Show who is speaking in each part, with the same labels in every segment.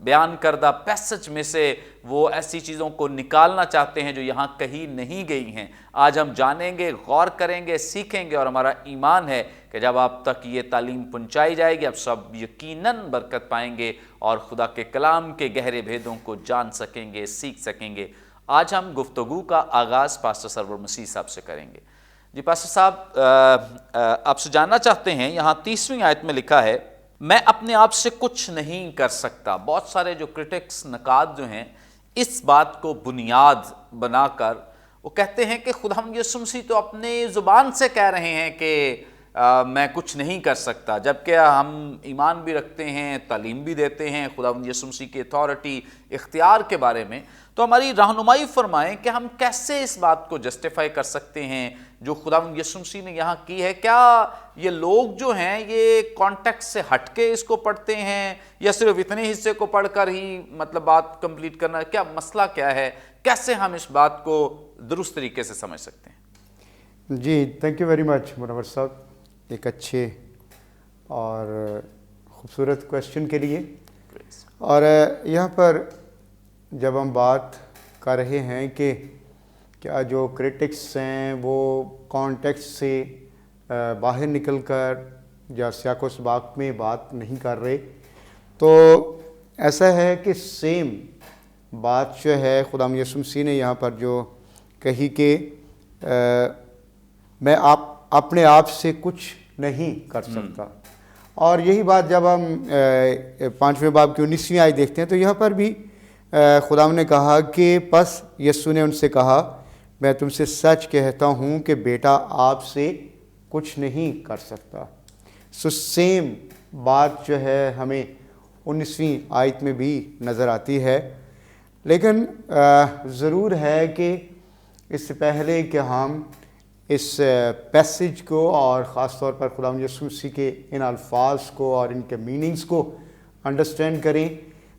Speaker 1: بیان کردہ پیسج میں سے وہ ایسی چیزوں کو نکالنا چاہتے ہیں جو یہاں کہیں نہیں گئی ہیں۔ آج ہم جانیں گے، غور کریں گے، سیکھیں گے، اور ہمارا ایمان ہے کہ جب آپ تک یہ تعلیم پہنچائی جائے گی آپ سب یقیناً برکت پائیں گے اور خدا کے کلام کے گہرے بھیدوں کو جان سکیں گے، سیکھ سکیں گے۔ آج ہم گفتگو کا آغاز پاسٹر سرور مسیح صاحب سے کریں گے۔ جی پاسٹر صاحب، آپ سے جاننا چاہتے ہیں، یہاں 30ویں آیت میں لکھا ہے، میں اپنے آپ سے کچھ نہیں کر سکتا۔ بہت سارے جو کرٹکس، نقاد جو ہیں، اس بات کو بنیاد بنا کر وہ کہتے ہیں کہ خداوند یسوع مسیح تو اپنے زبان سے کہہ رہے ہیں کہ میں کچھ نہیں کر سکتا، جبکہ ہم ایمان بھی رکھتے ہیں، تعلیم بھی دیتے ہیں خداوند یسوع مسیح کی اتھارٹی، اختیار کے بارے میں۔ تو ہماری رہنمائی فرمائیں کہ ہم کیسے اس بات کو جسٹیفائی کر سکتے ہیں جو خداوند یسوع مسیح نے یہاں کی ہے۔ کیا یہ لوگ جو ہیں یہ کانٹیکسٹ سے ہٹ کے اس کو پڑھتے ہیں یا صرف اتنے حصے کو پڑھ کر ہی مطلب بات کمپلیٹ کرنا؟ کیا مسئلہ کیا ہے؟ کیسے ہم اس بات کو درست طریقے سے سمجھ سکتے ہیں؟
Speaker 2: جی تھینک یو ویری مچ منور صاحب، ایک اچھے اور خوبصورت کویسچن کے لیے۔ اور یہاں پر جب ہم بات کر رہے ہیں کہ کیا جو کرٹکس ہیں وہ کانٹیکسٹ سے باہر نکل کر یا سیاق و سباق میں بات نہیں کر رہے، تو ایسا ہے کہ سیم بات جو ہے خداوند یسوع مسیح نے یہاں پر جو کہی کہ میں اپنے آپ سے کچھ نہیں کر سکتا، اور یہی بات جب ہم 5ویں باب کی 19ویں آیت دیکھتے ہیں تو یہاں پر بھی خداوند نے کہا کہ پس یسوع نے ان سے کہا، میں تم سے سچ کہتا ہوں کہ بیٹا آپ سے کچھ نہیں کر سکتا۔ سو سیم بات جو ہے ہمیں 19ویں آیت میں بھی نظر آتی ہے، لیکن ضرور ہے کہ اس سے پہلے کہ ہم اس پیسج کو اور خاص طور پر خداوند یسوع مسیح کے ان الفاظ کو اور ان کے میننگز کو انڈرسٹینڈ کریں،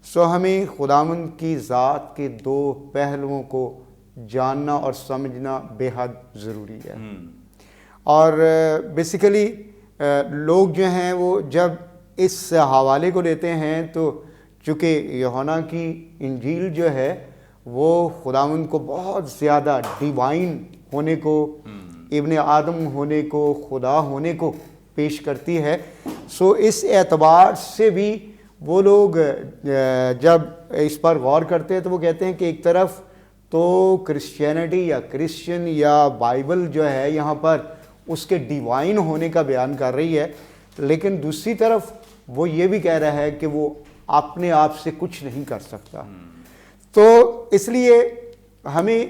Speaker 2: سو ہمیں خداوند کی ذات کے 2 پہلوؤں کو جاننا اور سمجھنا بے حد ضروری ہے۔ اور بیسیکلی لوگ جو ہیں وہ جب اس حوالے کو لیتے ہیں تو چونکہ یوحنا کی انجیل جو ہے وہ خداوند کو بہت زیادہ ڈیوائن ہونے کو، ابن آدم ہونے کو، خدا ہونے کو پیش کرتی ہے، سو اس اعتبار سے بھی وہ لوگ جب اس پر غور کرتے ہیں تو وہ کہتے ہیں کہ ایک طرف تو کرسچینٹی یا کرسچن یا بائبل جو ہے یہاں پر اس کے ڈیوائن ہونے کا بیان کر رہی ہے، لیکن دوسری طرف وہ یہ بھی کہہ رہا ہے کہ وہ اپنے آپ سے کچھ نہیں کر سکتا۔ تو اس لیے ہمیں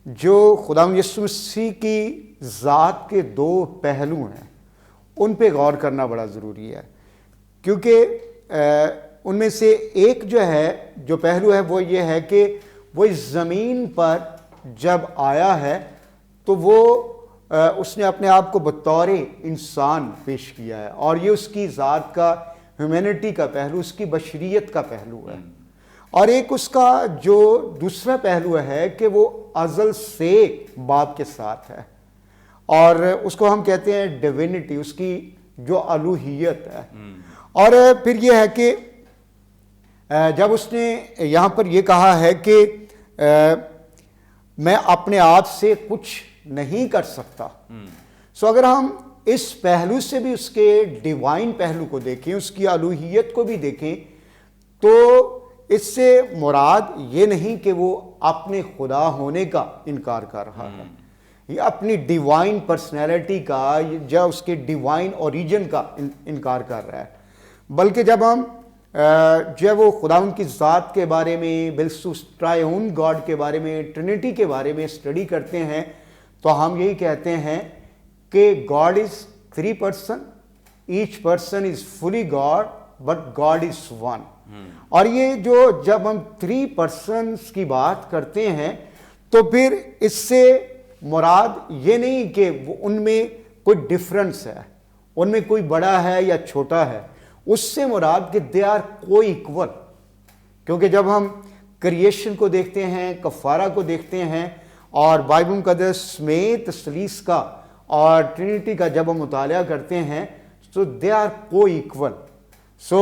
Speaker 2: جو خداوند یسوع مسیح کی ذات کے 2 پہلو ہیں ان پہ غور کرنا بڑا ضروری ہے، کیونکہ ان میں سے ایک جو ہے، جو پہلو ہے وہ یہ ہے کہ وہ اس زمین پر جب آیا ہے تو وہ اس نے اپنے آپ کو بطور انسان پیش کیا ہے، اور یہ اس کی ذات کا، ہیومینٹی کا پہلو، اس کی بشریت کا پہلو ہے۔ اور ایک اس کا جو دوسرا پہلو ہے کہ وہ ازل سے باپ کے ساتھ ہے، اور اس کو ہم کہتے ہیں ڈیوینٹی، اس کی جو الوہیت ہے۔ اور پھر یہ ہے کہ جب اس نے یہاں پر یہ کہا ہے کہ میں اپنے آپ سے کچھ نہیں کر سکتا، سو اگر ہم اس پہلو سے بھی اس کے ڈیوائن پہلو کو دیکھیں، اس کی الوہیت کو بھی دیکھیں، تو اس سے مراد یہ نہیں کہ وہ اپنے خدا ہونے کا انکار کر رہا ہے، یہ اپنی ڈیوائن پرسنالٹی کا یا اس کے ڈیوائن اوریجن کا انکار کر رہا ہے، بلکہ جب ہم جب وہ خداوند کی ذات کے بارے میں، بالخصوص ٹرائیون گاڈ کے بارے میں، ٹرینٹی کے بارے میں اسٹڈی کرتے ہیں تو ہم یہی کہتے ہیں کہ God is 3 person, each person is fully God but God is one. اور یہ جو جب ہم 3 پرسنس کی بات کرتے ہیں تو پھر اس سے مراد یہ نہیں کہ ان میں کوئی ڈفرنس ہے، ان میں کوئی بڑا ہے یا چھوٹا ہے، اس سے مراد کہ دے آر کو ایکول، کیونکہ جب ہم کریشن کو دیکھتے ہیں، کفارہ کو دیکھتے ہیں، اور بائبل مقدس میں تثلیث کا اور ٹرینٹی کا جب ہم مطالعہ کرتے ہیں تو دے آر کو ایکول۔ سو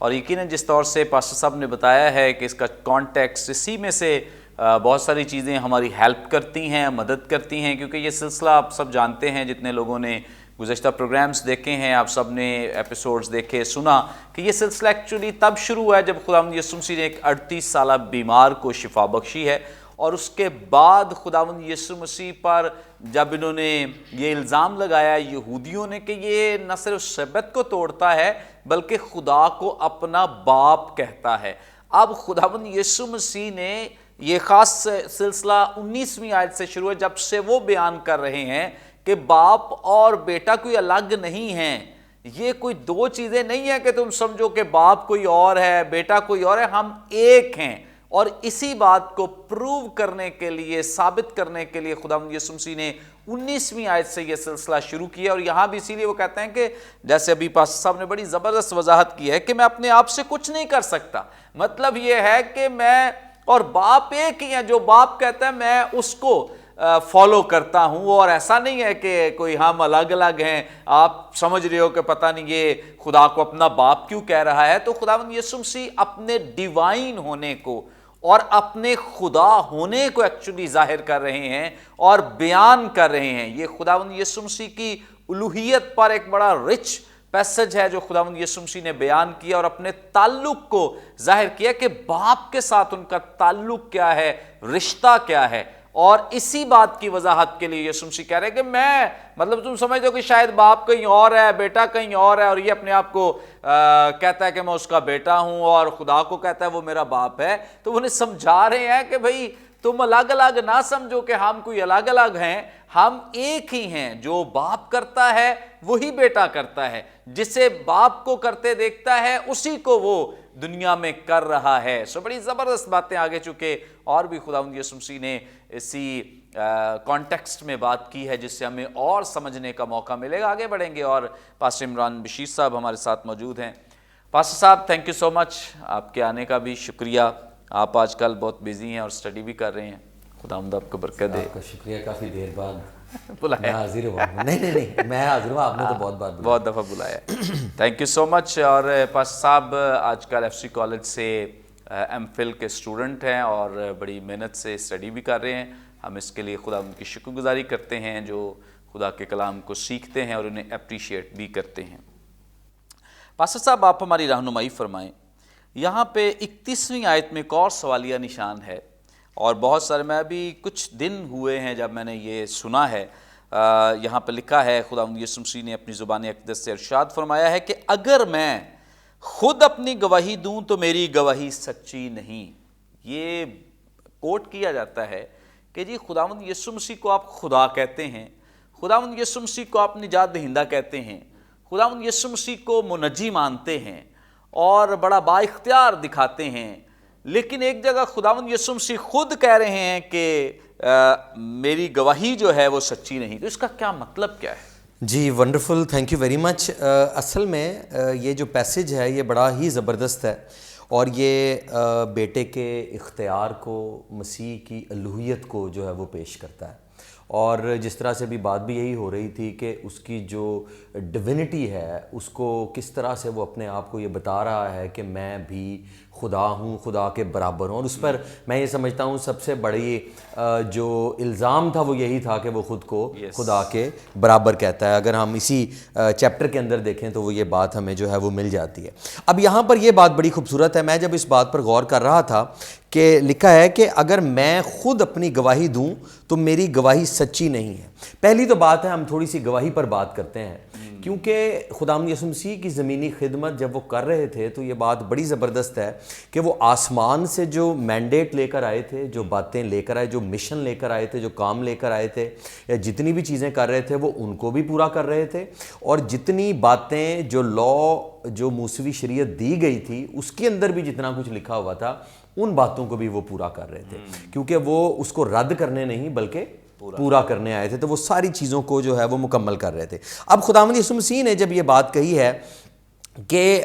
Speaker 1: اور یقیناً جس طور سے پاسٹر صاحب نے بتایا ہے کہ اس کا کانٹیکسٹ اسی میں سے بہت ساری چیزیں ہماری ہیلپ کرتی ہیں، مدد کرتی ہیں، کیونکہ یہ سلسلہ آپ سب جانتے ہیں جتنے لوگوں نے گزشتہ پروگرامز دیکھے ہیں، آپ سب نے ایپیسوڈز دیکھے سنا کہ یہ سلسلہ ایکچولی تب شروع ہوا ہے جب خداوند یسوع مسیح نے ایک 38 سالہ بیمار کو شفا بخشی ہے، اور اس کے بعد خداوند یسوع مسیح پر جب انہوں نے یہ الزام لگایا یہودیوں نے کہ یہ نہ صرف سبت کو توڑتا ہے بلکہ خدا کو اپنا باپ کہتا ہے، اب خداوند یسوع مسیح نے یہ خاص سلسلہ 19ویں آیت سے شروع ہے جب سے وہ بیان کر رہے ہیں کہ باپ اور بیٹا کوئی الگ نہیں ہیں، یہ کوئی دو چیزیں نہیں ہیں کہ تم سمجھو کہ باپ کوئی اور ہے بیٹا کوئی اور ہے، ہم ایک ہیں۔ اور اسی بات کو پروو کرنے کے لیے، ثابت کرنے کے لیے خداوند یسوع مسیح نے 19ویں آیت سے یہ سلسلہ شروع کیا، اور یہاں بھی اسی لیے وہ کہتے ہیں کہ جیسے ابھی پاسٹر صاحب نے بڑی زبردست وضاحت کی ہے کہ میں اپنے آپ سے کچھ نہیں کر سکتا، مطلب یہ ہے کہ میں اور باپ ایک ہی ہیں، جو باپ کہتا ہے میں اس کو فالو کرتا ہوں، اور ایسا نہیں ہے کہ کوئی ہم الگ الگ ہیں، آپ سمجھ رہے ہو کہ پتہ نہیں یہ خدا کو اپنا باپ کیوں کہہ رہا ہے۔ تو خداوند یسوع مسیح اپنے ڈیوائن ہونے کو اور اپنے خدا ہونے کو ایکچولی ظاہر کر رہے ہیں اور بیان کر رہے ہیں۔ یہ خداوند یسوع مسیح کی الوہیت پر ایک بڑا رچ پیسج ہے جو خداوند یسوع مسیح نے بیان کیا اور اپنے تعلق کو ظاہر کیا کہ باپ کے ساتھ ان کا تعلق کیا ہے، رشتہ کیا ہے، اور اسی بات کی وضاحت کے لیے یسوع مسیح کہہ رہے ہیں کہ میں مطلب تم سمجھتے ہو کہ شاید باپ کہیں اور ہے بیٹا کہیں اور ہے، اور یہ اپنے آپ کو کہتا ہے کہ میں اس کا بیٹا ہوں اور خدا کو کہتا ہے وہ میرا باپ ہے، تو انہیں سمجھا رہے ہیں کہ بھئی تم الگ الگ نہ سمجھو کہ ہم کوئی الگ الگ ہیں، ہم ایک ہی ہیں، جو باپ کرتا ہے وہی بیٹا کرتا ہے، جسے باپ کو کرتے دیکھتا ہے اسی کو وہ دنیا میں کر رہا ہے۔ سو بڑی زبردست باتیں آگے چکے اور بھی خداوند یسوع مسیح نے اسی کانٹیکسٹ میں بات کی ہے جس سے ہمیں اور سمجھنے کا موقع ملے گا۔ آگے بڑھیں گے اور پاسٹر عمران بشیر صاحب ہمارے ساتھ موجود ہیں۔ پاسٹر صاحب تھینک یو سو مچ، آپ کے آنے کا بھی شکریہ، آپ آج کل بہت بیزی ہیں اور اسٹڈی بھی کر رہے ہیں، خداوند آپ کو برکت دے۔
Speaker 3: آپ کا شکریہ، کافی دیر بعد
Speaker 1: بلایا،
Speaker 3: میں حاضر ہوا ہوں۔ نہیں میں حاضر ہوں، آپ نے تو بہت بار بلایا،
Speaker 1: بہت دفعہ بلایا ہے۔ تھینک یو سو مچ۔ اور پاسٹر صاحب آج کل ایف سی کالج سے ایم فل کے اسٹوڈنٹ ہیں اور بڑی محنت سے اسٹڈی بھی کر رہے ہیں، ہم اس کے لیے خدا ان کی شکر گزاری کرتے ہیں جو خدا کے کلام کو سیکھتے ہیں اور انہیں اپریشیٹ بھی کرتے ہیں۔ پاسٹر صاحب آپ ہماری رہنمائی فرمائیں، یہاں پہ 31ویں آیت میں ایک اور سوالیہ نشان ہے، اور بہت سارے میں ابھی کچھ دن ہوئے ہیں جب میں نے یہ سنا ہے، یہاں پہ لکھا ہے خداوند یسوع مسیح نے اپنی زبان اقدس سے ارشاد فرمایا ہے کہ اگر میں خود اپنی گواہی دوں تو میری گواہی سچی نہیں۔ یہ کوٹ کیا جاتا ہے کہ جی خداوند یسوع مسیح کو آپ خدا کہتے ہیں، خداوند یسوع مسیح کو آپ نجات دہندہ کہتے ہیں، خداوند یسوع مسیح کو منجی مانتے ہیں اور بڑا با اختیار دکھاتے ہیں، لیکن ایک جگہ خداوند یسوع مسیح خود کہہ رہے ہیں کہ میری گواہی جو ہے وہ سچی نہیں، تو اس کا کیا مطلب کیا ہے؟
Speaker 3: جی wonderful, thank you very much. اصل میں یہ جو پیسج ہے یہ بڑا ہی زبردست ہے، اور یہ بیٹے کے اختیار کو، مسیح کی الوہیت کو جو ہے وہ پیش کرتا ہے، اور جس طرح سے بھی بات بھی یہی ہو رہی تھی کہ اس کی جو ڈیوینٹی ہے اس کو کس طرح سے وہ اپنے آپ کو یہ بتا رہا ہے کہ میں بھی خدا ہوں، خدا کے برابر ہوں، اور اس پر میں یہ سمجھتا ہوں سب سے بڑی جو الزام تھا وہ یہی تھا کہ وہ خود کو خدا کے برابر کہتا ہے۔ اگر ہم اسی چیپٹر کے اندر دیکھیں تو وہ یہ بات ہمیں جو ہے وہ مل جاتی ہے۔ اب یہاں پر یہ بات بڑی خوبصورت ہے، میں جب اس بات پر غور کر رہا تھا کہ لکھا ہے کہ اگر میں خود اپنی گواہی دوں تو میری گواہی سچی نہیں ہے۔ پہلی تو بات ہے ہم تھوڑی سی گواہی پر بات کرتے ہیں، کیونکہ خداوند یسوع مسیح کی زمینی خدمت جب وہ کر رہے تھے تو یہ بات بڑی زبردست ہے کہ وہ آسمان سے جو مینڈیٹ لے کر آئے تھے، جو باتیں لے کر آئے، جو مشن لے کر آئے تھے، جو کام لے کر آئے تھے، یا جتنی بھی چیزیں کر رہے تھے وہ ان کو بھی پورا کر رہے تھے، اور جتنی باتیں جو جو موسوی شریعت دی گئی تھی اس کے اندر بھی جتنا کچھ لکھا ہوا تھا ان باتوں کو بھی وہ پورا کر رہے تھے، کیونکہ وہ اس کو رد کرنے نہیں بلکہ پورا کرنے آئے تھے، تو وہ ساری چیزوں کو جو ہے وہ مکمل کر رہے تھے۔ اب خداوند یسوع مسیح نے جب یہ بات کہی ہے کہ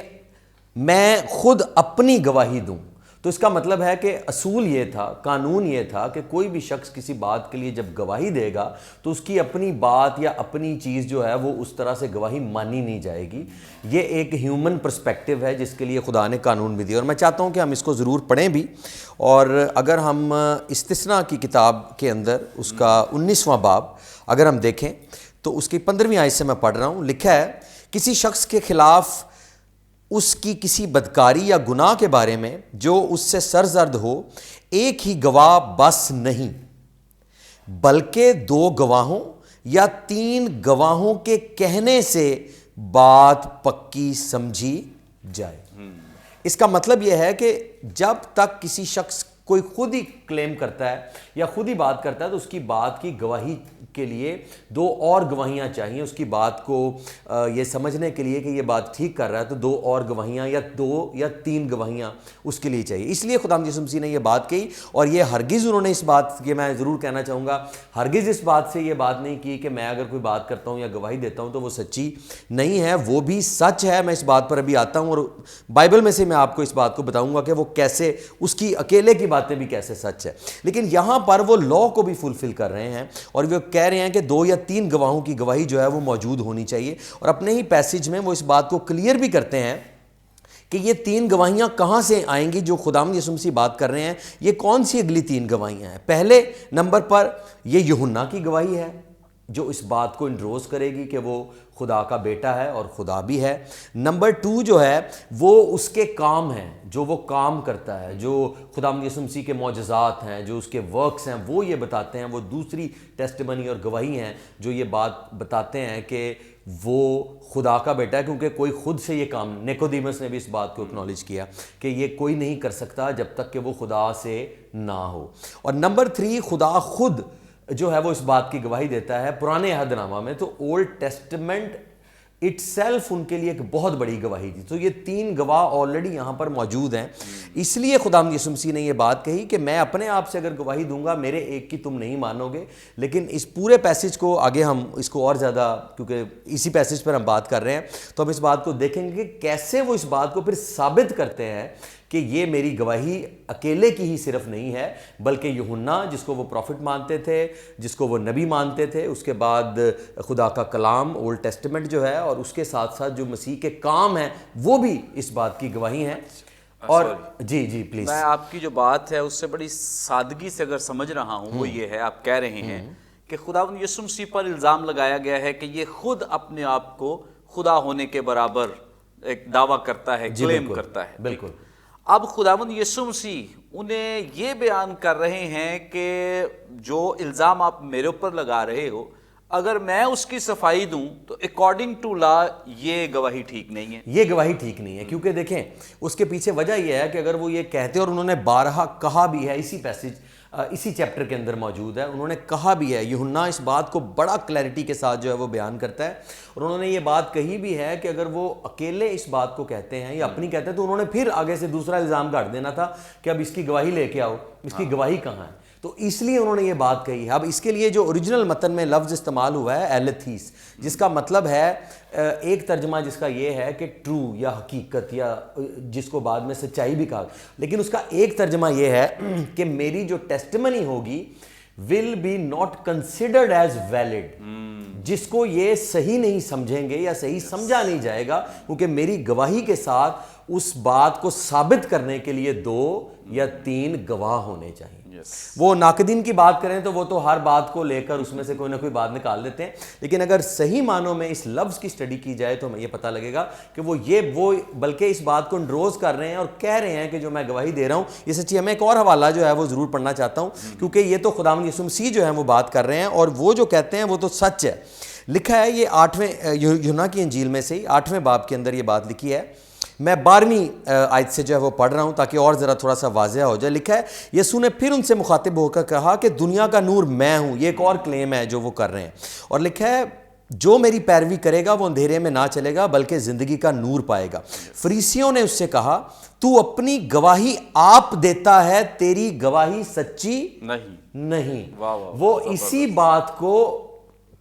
Speaker 3: میں خود اپنی گواہی دوں، تو اس کا مطلب ہے کہ اصول یہ تھا، قانون یہ تھا کہ کوئی بھی شخص کسی بات کے لیے جب گواہی دے گا تو اس کی اپنی بات یا اپنی چیز جو ہے وہ اس طرح سے گواہی مانی نہیں جائے گی. یہ ایک ہیومن پرسپیکٹیو ہے جس کے لیے خدا نے قانون بھی دیا، اور میں چاہتا ہوں کہ ہم اس کو ضرور پڑھیں بھی. اور اگر ہم استثناء کی کتاب کے اندر اس کا 19واں باب اگر ہم دیکھیں تو اس کی 15ویں آیت سے میں پڑھ رہا ہوں. لکھا ہے کسی شخص کے خلاف اس کی کسی بدکاری یا گناہ کے بارے میں جو اس سے سرزد ہو ایک ہی گواہ بس نہیں، بلکہ 2 گواہوں یا 3 گواہوں کے کہنے سے بات پکی سمجھی جائے. اس کا مطلب یہ ہے کہ جب تک کسی شخص کوئی خود ہی کلیم کرتا ہے یا خود ہی بات کرتا ہے تو اس کی بات کی گواہی کے لیے 2 اور گواہیاں چاہیے. اس کی بات کو یہ سمجھنے کے لیے کہ یہ بات ٹھیک کر رہا ہے تو 2 اور گواہیاں یا 2 یا 3 گواہیاں اس کے لیے چاہیے. اس لیے خدا یسوع مسیح نے یہ بات کہی، اور یہ ہرگز انہوں نے اس بات کے، میں ضرور کہنا چاہوں گا، ہرگز اس بات سے یہ بات نہیں کی کہ میں اگر کوئی بات کرتا ہوں یا گواہی دیتا ہوں تو وہ سچی نہیں ہے. وہ بھی سچ ہے. میں اس بات پر ابھی آتا ہوں، اور بائبل میں سے میں آپ کو اس بات کو بتاؤں گا کہ وہ کیسے، اس کی اکیلے کی باتیں بھی کیسے سچ ہے. لیکن یہاں پر وہ لا کو بھی فلفل کر رہے ہیں، اور وہ کہہ رہے ہیں کہ 2 یا 3 گواہوں کی گواہی جو ہے وہ موجود ہونی چاہیے. اور اپنے ہی پیسج میں وہ اس بات کو کلیئر بھی کرتے ہیں کہ یہ 3 گواہیاں کہاں سے آئیں گی جو خداوند یسوع مسیح بات کر رہے ہیں. یہ کون سی اگلی 3 گواہیاں ہیں؟ پہلے نمبر پر یہ یوحنا کی گواہی ہے جو اس بات کو انڈروز کرے گی کہ وہ خدا کا بیٹا ہے اور خدا بھی ہے. نمبر 2 جو ہے وہ اس کے کام ہیں، جو وہ کام کرتا ہے، جو خداوند یسوع مسیح کے معجزات ہیں، جو اس کے ورکس ہیں، وہ یہ بتاتے ہیں. وہ دوسری ٹیسٹمنی اور گواہی ہیں جو یہ بات بتاتے ہیں کہ وہ خدا کا بیٹا ہے، کیونکہ کوئی خود سے یہ کام، نیکودیمس نے بھی اس بات کو اکنالج کیا کہ یہ کوئی نہیں کر سکتا جب تک کہ وہ خدا سے نہ ہو. اور نمبر 3 خدا خود جو ہے وہ اس بات کی گواہی دیتا ہے پرانے عہد نامہ میں. تو old testament it self in کے لیے ایک بہت بڑی گواہی تھی. تو یہ 3 گواہ آلریڈی یہاں پر موجود ہیں. اس لیے خداوند یسوع مسیح نے یہ بات کہی کہ میں اپنے آپ سے اگر گواہی دوں گا میرے ایک کی تم نہیں مانو گے. لیکن اس پورے پیسج کو آگے ہم اس کو اور زیادہ، کیونکہ اسی پیسج پر ہم بات کر رہے ہیں، تو ہم اس بات کو دیکھیں گے کہ کیسے وہ اس بات کو پھر ثابت کرتے ہیں کہ یہ میری گواہی اکیلے کی ہی صرف نہیں ہے، بلکہ یوحنا جس کو وہ پروفٹ مانتے تھے، جس کو وہ نبی مانتے تھے، اس کے بعد خدا کا کلام اولڈ ٹیسٹمنٹ جو ہے، اور اس کے ساتھ ساتھ جو مسیح کے کام ہیں وہ بھی اس بات کی گواہی ہیں. اور جی پلیز،
Speaker 1: میں آپ کی جو بات ہے اس سے بڑی سادگی سے اگر سمجھ رہا ہوں وہ یہ ہے، آپ کہہ رہے ہیں کہ خداوند یسوع مسیح پر الزام لگایا گیا ہے کہ یہ خود اپنے آپ کو خدا ہونے کے برابر ایک دعویٰ کرتا ہے، کلیم کرتا ہے.
Speaker 3: بالکل.
Speaker 1: اب خداوند یسوع مسیح انہیں یہ بیان کر رہے ہیں کہ جو الزام آپ میرے اوپر لگا رہے ہو، اگر میں اس کی صفائی دوں تو اکارڈنگ ٹو لا یہ گواہی ٹھیک نہیں ہے.
Speaker 3: یہ گواہی ٹھیک نہیں ہے، کیونکہ دیکھیں اس کے پیچھے وجہ یہ ہے کہ اگر وہ یہ کہتے، اور انہوں نے بارہا کہا بھی ہے، اسی پیسج اسی چیپٹر کے اندر موجود ہے، انہوں نے کہا بھی ہے، یوحنا اس بات کو بڑا کلیئرٹی کے ساتھ جو ہے وہ بیان کرتا ہے. اور انہوں نے یہ بات کہی بھی ہے کہ اگر وہ اکیلے اس بات کو کہتے ہیں یا اپنی کہتے ہیں تو انہوں نے پھر آگے سے دوسرا الزام گاڑ دینا تھا کہ اب اس کی گواہی لے کے آؤ، اس کی گواہی کہاں ہے. تو اس لیے انہوں نے یہ بات کہی ہے. اب اس کے لیے جو اوریجنل متن میں لفظ استعمال ہوا ہے ایلتھیس، جس کا مطلب ہے، ایک ترجمہ جس کا یہ ہے کہ ٹرو یا حقیقت، یا جس کو بعد میں سچائی بھی کہا، لیکن اس کا ایک ترجمہ یہ ہے کہ میری جو ٹیسٹمنی ہوگی will be not considered as valid. جس کو یہ صحیح نہیں سمجھیں گے یا صحیح سمجھا نہیں جائے گا، کیونکہ میری گواہی کے ساتھ اس بات کو ثابت کرنے کے لیے 2 یا 3 گواہ ہونے چاہیے. وہ ناقدین کی بات کریں تو وہ تو ہر بات کو لے کر اس میں سے کوئی نہ کوئی بات نکال دیتے ہیں، لیکن اگر صحیح معنوں میں اس لفظ کی اسٹڈی کی جائے تو ہمیں یہ پتہ لگے گا کہ وہ بلکہ اس بات کو انڈروز کر رہے ہیں اور کہہ رہے ہیں کہ جو میں گواہی دے رہا ہوں یہ سچی ہے. میں ایک اور حوالہ جو ہے وہ ضرور پڑھنا چاہتا ہوں، کیونکہ یہ تو خداوند یسوع مسیح جو ہیں وہ بات کر رہے ہیں اور وہ جو کہتے ہیں وہ تو سچ ہے. لکھا ہے یہ 8ویں یوحنا کی انجیل میں سے ہی 8ویں باب کے اندر یہ بات لکھی ہے. میں 12ویں آیت سے جو ہے وہ پڑھ رہا ہوں تاکہ اور ذرا تھوڑا سا واضح ہو جائے. لکھا ہے یسوع نے پھر ان سے مخاطب ہو کر کہا کہ دنیا کا نور میں ہوں. یہ ایک اور کلیم ہے جو وہ کر رہے ہیں. اور لکھا ہے جو میری پیروی کرے گا وہ اندھیرے میں نہ چلے گا بلکہ زندگی کا نور پائے گا. فریسیوں نے اس سے کہا تو اپنی گواہی آپ دیتا ہے، تیری گواہی سچی نہیں. وہ اسی بات کو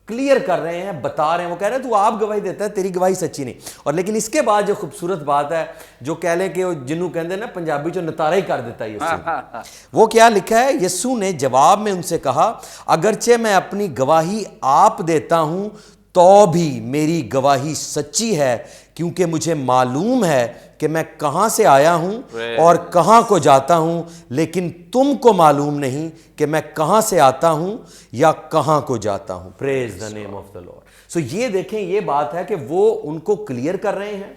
Speaker 3: کلیئر کر رہے ہیں, بتا رہے ہیں. وہ کہہ رہے ہیں تو آپ گواہی دیتا ہے, تیری گواہی سچی نہیں. اور لیکن اس کے بعد جو خوبصورت بات ہے, جو کہہ لیں کہ جنوں کہندے نا پنجابی جو نتارا ہی کر دیتا ہے یسوع, وہ کیا لکھا ہے؟ یسوع نے جواب میں ان سے کہا, اگرچہ میں اپنی گواہی آپ دیتا ہوں تو بھی میری گواہی سچی ہے, کیونکہ مجھے معلوم ہے کہ میں کہاں سے آیا ہوں اور کہاں کو جاتا ہوں, لیکن تم کو معلوم نہیں کہ میں کہاں سے آتا ہوں یا کہاں کو جاتا ہوں. پریز دا نیم آف دا لارڈ. سو یہ دیکھیں, یہ بات ہے کہ وہ ان کو کلیئر کر رہے ہیں,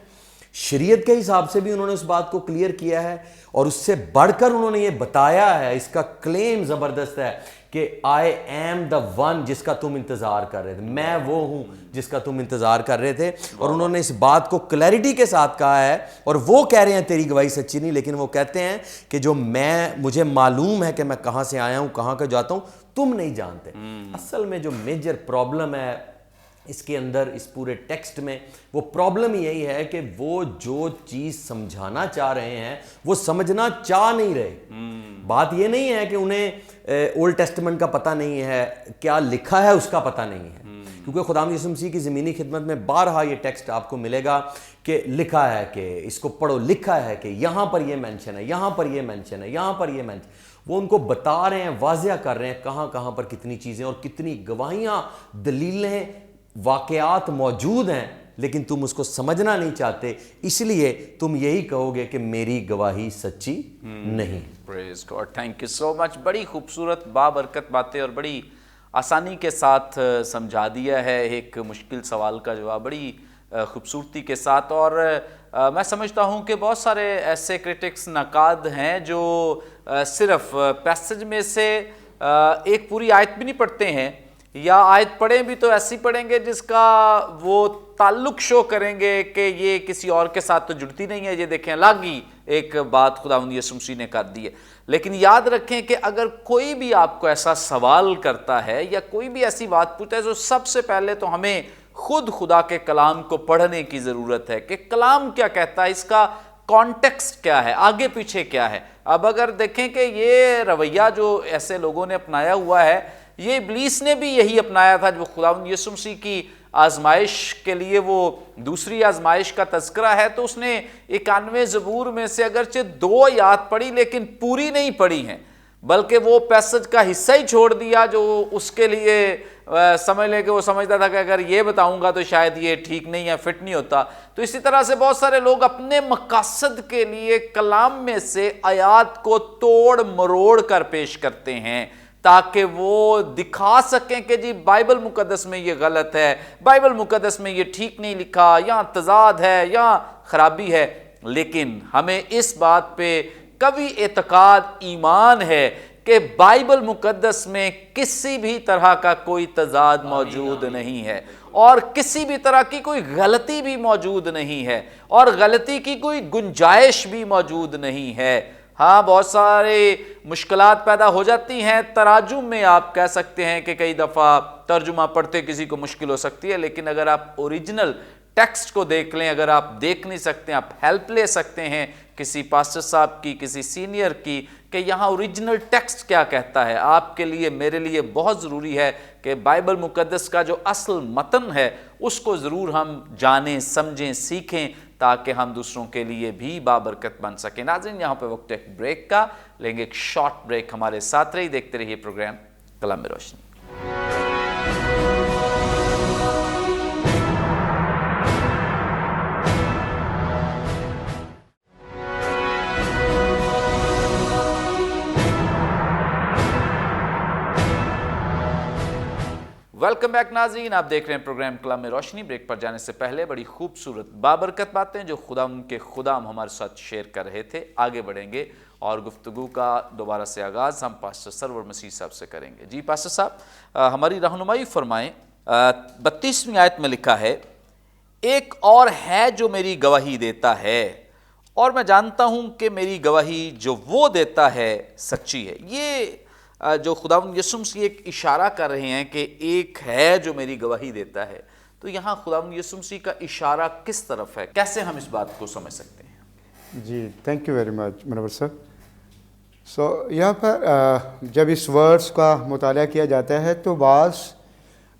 Speaker 3: شریعت کے حساب سے بھی انہوں نے اس بات کو کلیئر کیا ہے, اور اس سے بڑھ کر انہوں نے یہ بتایا ہے, اس کا کلیم زبردست ہے کہ آئی ایم دا ون جس کا تم انتظار کر رہے تھے, میں وہ ہوں جس کا تم انتظار کر رہے تھے. اور انہوں نے اس بات کو کلیئرٹی کے ساتھ کہا ہے, اور وہ کہہ رہے ہیں تیری گواہی سچی نہیں, لیکن وہ کہتے ہیں کہ جو مجھے معلوم ہے کہ میں کہاں سے آیا ہوں, کہاں کا جاتا ہوں, تم نہیں جانتے. اصل میں جو میجر پرابلم ہے اس کے اندر, اس پورے ٹیکسٹ میں, وہ پرابلم یہی ہے کہ وہ جو چیز سمجھانا چاہ رہے ہیں وہ سمجھنا چاہ نہیں رہے. بات یہ نہیں ہے کہ انہیں اولڈ ٹیسٹمنٹ کا پتہ نہیں ہے, کیا لکھا ہے اس کا پتہ نہیں ہے, کیونکہ خداوند یسوع مسیح کی زمینی خدمت میں بارہا یہ ٹیکسٹ آپ کو ملے گا کہ لکھا ہے کہ اس کو پڑھو, لکھا ہے کہ یہاں پر یہ مینشن ہے, یہاں پر یہ مینشن ہے, یہاں پر یہ مینشن. وہ ان کو بتا رہے ہیں, واضح کر رہے ہیں کہاں کہاں پر کتنی چیزیں اور کتنی گواہیاں, دلیلیں, واقعات موجود ہیں, لیکن تم اس کو سمجھنا نہیں چاہتے, اس لیے تم یہی کہو گے کہ میری گواہی سچی نہیں.
Speaker 1: پریز گاڈ, تھینک یو سو مچ. بڑی خوبصورت بابرکت باتیں اور بڑی آسانی کے ساتھ سمجھا دیا ہے ایک مشکل سوال کا جواب بڑی خوبصورتی کے ساتھ. اور میں سمجھتا ہوں کہ بہت سارے ایسے کرٹکس نقاد ہیں جو صرف پیسج میں سے ایک پوری آیت بھی نہیں پڑھتے ہیں, یا آیت پڑھیں بھی تو ایسی پڑھیں گے جس کا وہ تعلق شو کریں گے کہ یہ کسی اور کے ساتھ تو جڑتی نہیں ہے, یہ دیکھیں الگ ہی ایک بات خداوند یسوع مسیح نے کر دی ہے. لیکن یاد رکھیں کہ اگر کوئی بھی آپ کو ایسا سوال کرتا ہے یا کوئی بھی ایسی بات پوچھتا ہے, تو سب سے پہلے تو ہمیں خود خدا کے کلام کو پڑھنے کی ضرورت ہے کہ کلام کیا کہتا ہے, اس کا کانٹیکسٹ کیا ہے, آگے پیچھے کیا ہے. اب اگر دیکھیں کہ یہ رویہ جو ایسے لوگوں نے اپنایا ہوا ہے, یہ ابلیس نے بھی یہی اپنایا تھا. جو خداوند یسوع مسیح کی آزمائش کے لیے وہ دوسری آزمائش کا تذکرہ ہے, تو اس نے 91 زبور میں سے اگرچہ 2 آیات پڑھی لیکن پوری نہیں پڑھی ہیں, بلکہ وہ پیسج کا حصہ ہی چھوڑ دیا جو اس کے لیے سمجھ لے کہ وہ سمجھتا تھا کہ اگر یہ بتاؤں گا تو شاید یہ ٹھیک نہیں ہے, فٹ نہیں ہوتا. تو اسی طرح سے بہت سارے لوگ اپنے مقاصد کے لیے کلام میں سے آیات کو توڑ مروڑ کر پیش کرتے ہیں تاکہ وہ دکھا سکیں کہ جی بائبل مقدس میں یہ غلط ہے, بائبل مقدس میں یہ ٹھیک نہیں لکھا, یا تضاد ہے یا خرابی ہے. لیکن ہمیں اس بات پہ کبھی اعتقاد ایمان ہے کہ بائبل مقدس میں کسی بھی طرح کا کوئی تضاد موجود نہیں ہے, اور کسی بھی طرح کی کوئی غلطی بھی موجود نہیں ہے, اور غلطی کی کوئی گنجائش بھی موجود نہیں ہے. ہاں, بہت سارے مشکلات پیدا ہو جاتی ہیں. تراجم میں آپ کہہ سکتے ہیں کہ کئی دفعہ ترجمہ پڑھتے کسی کو مشکل ہو سکتی ہے, لیکن اگر آپ اوریجنل ٹیکسٹ کو دیکھ لیں, اگر آپ دیکھ نہیں سکتے, آپ ہیلپ لے سکتے ہیں کسی پاسٹر صاحب کی, کسی سینئر کی, کہ یہاں اوریجنل ٹیکسٹ کیا کہتا ہے. آپ کے لیے, میرے لیے بہت ضروری ہے کہ بائبل مقدس کا جو اصل متن ہے اس کو ضرور ہم جانیں, سمجھیں, سیکھیں, تاکہ ہم دوسروں کے لیے بھی بابرکت بن سکیں. ناظرین, یہاں پہ وقت ایک بریک کا, لیں گے ایک شارٹ بریک. ہمارے ساتھ رہی, دیکھتے رہیے پروگرام کلام روشنی. ویلکم بیک ناظرین, آپ دیکھ رہے ہیں پروگرام کلام روشنی. بریک پر جانے سے پہلے بڑی خوبصورت بابرکت باتیں جو خدا ان کے خدام ہمارے ساتھ شیئر کر رہے تھے, آگے بڑھیں گے اور گفتگو کا دوبارہ سے آغاز ہم پاسٹر سرور مسیح صاحب سے کریں گے. جی پاسٹر صاحب, ہماری رہنمائی فرمائیں. 32ویں آیت میں لکھا ہے, ایک اور ہے جو میری گواہی دیتا ہے, اور میں جانتا ہوں کہ میری گواہی جو وہ دیتا ہے سچی ہے. یہ جو خداوند یسوع مسیح ایک اشارہ کر رہے ہیں کہ ایک ہے جو میری گواہی دیتا ہے, تو یہاں خداوند یسوع مسیح کا اشارہ کس طرف ہے, کیسے ہم اس بات کو سمجھ سکتے ہیں؟
Speaker 2: جی, تھینک یو ویری مچ منور صاحب. یہاں پر جب اس ورڈس کا مطالعہ کیا جاتا ہے تو بعض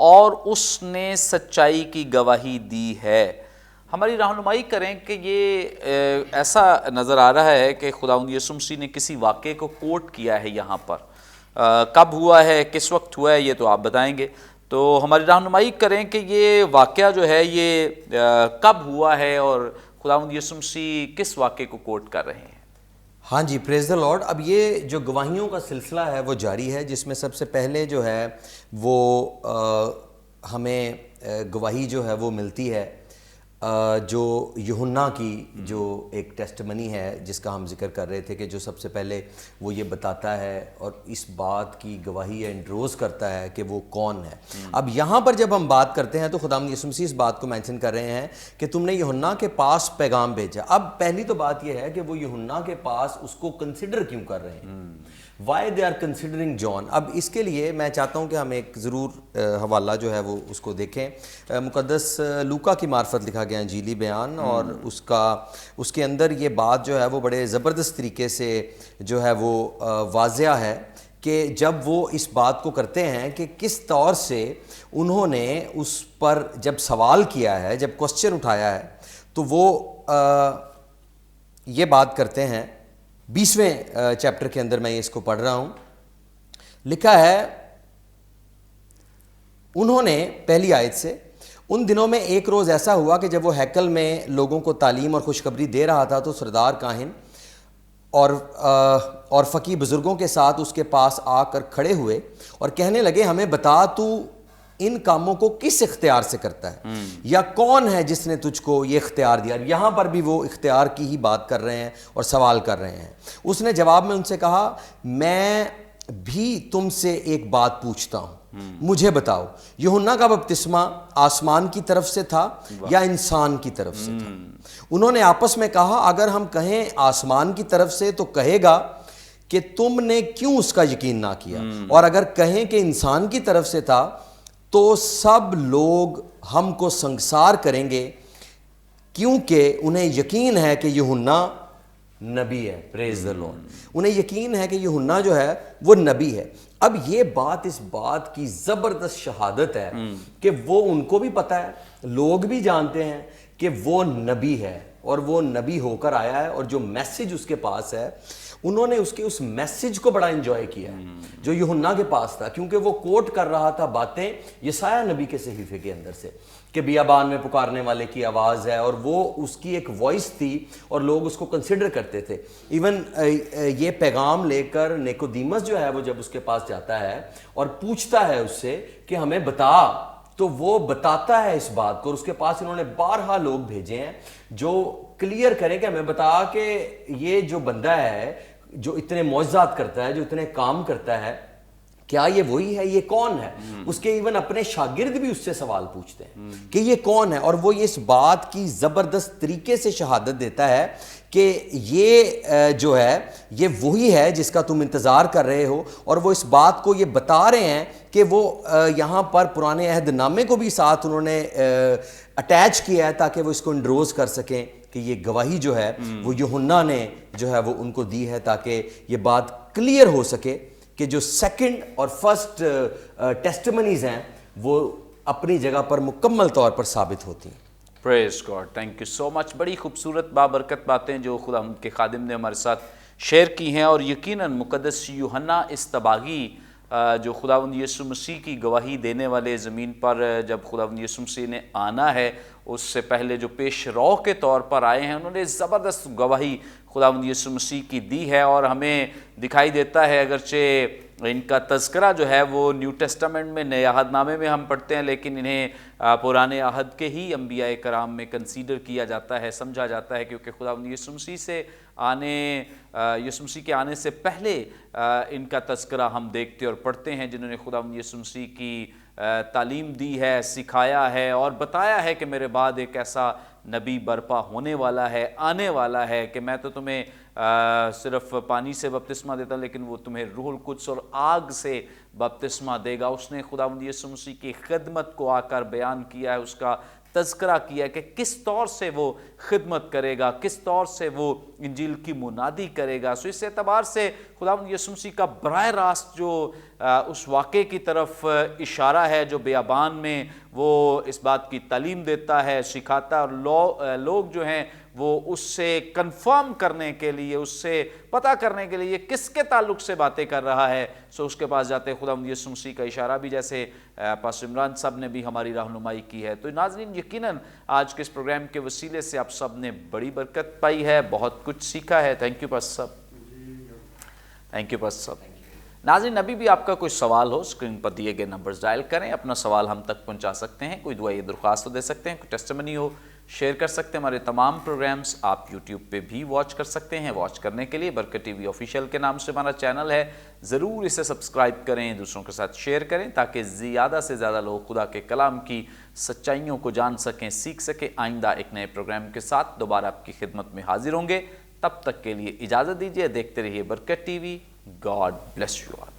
Speaker 1: اور اس نے سچائی کی گواہی دی ہے۔ ہماری رہنمائی کریں کہ یہ ایسا نظر آ رہا ہے کہ خداوند یسوع مسیح نے کسی واقعے کو کوٹ کیا ہے یہاں پر، کب ہوا ہے، کس وقت ہوا ہے، یہ تو آپ بتائیں گے۔ تو ہماری رہنمائی کریں کہ یہ واقعہ جو ہے یہ کب ہوا ہے اور خداوند یسوع مسیح کس واقعے کو کوٹ کر رہے ہیں۔
Speaker 3: ہاں جی، پریز دی لارڈ۔ اب یہ جو گواہیوں کا سلسلہ ہے وہ جاری ہے، جس میں سب سے پہلے جو ہے وہ ہمیں گواہی جو ہے وہ ملتی ہے جو یوحنا کی جو ایک ٹیسٹمنی ہے جس کا ہم ذکر کر رہے تھے، کہ جو سب سے پہلے وہ یہ بتاتا ہے اور اس بات کی گواہی انڈروز کرتا ہے کہ وہ کون ہے۔ اب یہاں پر جب ہم بات کرتے ہیں تو خداوند یسوع مسیح اس بات کو مینشن کر رہے ہیں کہ تم نے یوحنا کے پاس پیغام بھیجا۔ اب پہلی تو بات یہ ہے کہ وہ یوحنا کے پاس اس کو کنسیڈر کیوں کر رہے ہیں، وائی دے آر کنسیڈرنگ جان۔ اب اس کے لیے میں چاہتا ہوں کہ ہم ایک ضرور حوالہ جو ہے وہ اس کو دیکھیں۔ مقدس لوکا کی معرفت لکھا گیا انجیلی بیان، اور اس کے اندر یہ بات جو ہے وہ بڑے زبردست طریقے سے جو ہے وہ واضح ہے کہ جب وہ اس بات کو کرتے ہیں کہ کس طور سے انہوں نے اس پر جب سوال کیا ہے، جب کوسچن اٹھایا ہے، تو وہ یہ بات کرتے ہیں 20ویں چیپٹر کے اندر، میں اس کو پڑھ رہا ہوں، لکھا ہے انہوں نے پہلی آیت سے، ان دنوں میں ایک روز ایسا ہوا کہ جب وہ ہیکل میں لوگوں کو تعلیم اور خوشخبری دے رہا تھا تو سردار کاہن اور فقیہ بزرگوں کے ساتھ اس کے پاس آ کر کھڑے ہوئے اور کہنے لگے، ہمیں بتا تو ان کاموں کو کس اختیار سے کرتا ہے، یا کون ہے جس نے تجھ کو یہ اختیار دیا۔ یہاں پر بھی وہ اختیار کی ہی بات کر رہے ہیں اور سوال کر رہے ہیں۔ اس نے جواب میں ان سے کہا، میں بھی تم سے ایک بات پوچھتا ہوں، مجھے بتاؤ، یوحنا کا بپتسمہ آسمان کی طرف سے تھا یا انسان کی طرف سے تھا؟ انہوں نے آپس میں کہا، اگر ہم کہیں آسمان کی طرف سے تو کہے گا کہ تم نے کیوں اس کا یقین نہ کیا، اور اگر کہیں کہ انسان کی طرف سے تھا تو سب لوگ ہم کو سنگسار کریں گے، کیونکہ انہیں یقین ہے کہ یوحنا نبی ہے۔ پریز دی لارڈ۔ انہیں یقین ہے کہ یوحنا جو ہے وہ نبی ہے۔ اب یہ بات اس بات کی زبردست شہادت ہے کہ وہ ان کو بھی پتہ ہے، لوگ بھی جانتے ہیں کہ وہ نبی ہے، اور وہ نبی ہو کر آیا ہے، اور جو میسج اس کے پاس ہے انہوں نے اس میسج کو بڑا انجوائے کیا جو یوحنا کے پاس تھا، کیونکہ وہ کوٹ کر رہا تھا باتیں یسایہ نبی کے صحیفے کے اندر سے، کہ بیابان میں پکارنے والے کی آواز ہے، اور وہ اس کی ایک وائس تھی اور لوگ اس کو کنسیڈر کرتے تھے۔ ایون یہ پیغام لے کر نیکودیمس جو ہے وہ جب اس کے پاس جاتا ہے اور پوچھتا ہے اس سے کہ ہمیں بتا، تو وہ بتاتا ہے اس بات کو، اور اس کے پاس انہوں نے بارہا لوگ بھیجے ہیں جو کلیئر کریں کہ ہمیں بتا کہ یہ جو بندہ ہے جو اتنے معجزات کرتا ہے، جو اتنے کام کرتا ہے، کیا یہ وہی ہے، یہ کون ہے؟ اس کے ایون اپنے شاگرد بھی اس سے سوال پوچھتے ہیں کہ یہ کون ہے، اور وہ اس بات کی زبردست طریقے سے شہادت دیتا ہے کہ یہ جو ہے یہ وہی ہے جس کا تم انتظار کر رہے ہو، اور وہ اس بات کو یہ بتا رہے ہیں کہ وہ یہاں پر پرانے عہد نامے کو بھی ساتھ انہوں نے اٹیچ کیا ہے تاکہ وہ اس کو انڈروز کر سکیں کہ یہ گواہی جو ہے وہ یوحنا نے جو ہے وہ ان کو دی ہے، تاکہ یہ بات کلیئر ہو سکے کہ جو سیکنڈ اور فرسٹ ٹیسٹمنیز ہیں وہ اپنی جگہ پر مکمل طور پر ثابت ہوتی ہیں۔
Speaker 1: پریز گاڈ، تھینک یو سو مچ۔ بڑی خوبصورت بابرکت باتیں جو خدا کے خادم نے ہمارے ساتھ شیئر کی ہیں، اور یقیناً مقدس یوحنا استباغی جو خداوند یسوع مسیح کی گواہی دینے والے زمین پر جب خداوند یسوع مسیح نے آنا ہے اس سے پہلے جو پیش رو کے طور پر آئے ہیں، انہوں نے زبردست گواہی خداوند یسوع مسیح کی دی ہے، اور ہمیں دکھائی دیتا ہے اگرچہ ان کا تذکرہ جو ہے وہ نیو ٹیسٹامنٹ میں، نئے عہد نامے میں ہم پڑھتے ہیں، لیکن انہیں پرانے عہد کے ہی انبیاء کرام میں کنسیڈر کیا جاتا ہے، سمجھا جاتا ہے، کیونکہ خداوند یسوع مسیح کے آنے سے پہلے ان کا تذکرہ ہم دیکھتے اور پڑھتے ہیں، جنہوں نے خداوند یسوع مسیح کی تعلیم دی ہے، سکھایا ہے اور بتایا ہے کہ میرے بعد ایک ایسا نبی برپا ہونے والا ہے, آنے والا ہے, کہ میں تو تمہیں صرف پانی سے بپتسمہ دیتا ہوں لیکن وہ تمہیں روح القدس اور آگ سے بپتسمہ دے گا. اس نے خداوند یسوع مسیح کی خدمت کو آ کر بیان کیا ہے, اس کا تذکرہ کیا کہ کس طور سے وہ خدمت کرے گا, کس طور سے وہ انجیل کی منادی کرے گا. سو اس اعتبار سے خداوند یسوع مسیح کا براہ راست جو اس واقعے کی طرف اشارہ ہے جو بیابان میں وہ اس بات کی تعلیم دیتا ہے, سکھاتا ہے, اور لوگ جو ہیں وہ اس سے کنفرم کرنے کے لیے, اس سے پتہ کرنے کے لیے کس کے تعلق سے باتیں کر رہا ہے, سو اس کے پاس جاتے ہیں. خداوند یسوع مسیح کا اشارہ بھی جیسے پاسٹر عمران صاحب نے بھی ہماری رہنمائی کی ہے. تو ناظرین یقیناً آج کے اس پروگرام کے وسیلے سے آپ سب نے بڑی برکت پائی ہے, بہت کچھ سیکھا ہے. تھینک یو پاسٹر صاحب, تھینک یو پاسٹر صاحب. ناظرین ابھی بھی آپ کا کوئی سوال ہو اسکرین پر دیے گئے نمبرز ڈائل کریں, اپنا سوال ہم تک پہنچا سکتے ہیں. کوئی دعائیں درخواست تو دے سکتے ہیں, کوئی ٹیسٹیمنی ہو شیئر کر سکتے ہیں. ہمارے تمام پروگرامز آپ یوٹیوب پہ بھی واچ کر سکتے ہیں. واچ کرنے کے لیے برکت ٹی وی آفیشیل کے نام سے ہمارا چینل ہے, ضرور اسے سبسکرائب کریں, دوسروں کے ساتھ شیئر کریں تاکہ زیادہ سے زیادہ لوگ خدا کے کلام کی سچائیوں کو جان سکیں, سیکھ سکیں. آئندہ ایک نئے پروگرام کے ساتھ دوبارہ آپ کی خدمت میں حاضر ہوں گے. تب تک کے لیے اجازت دیجیے, دیکھتے رہیے برکت T V. God bless you all.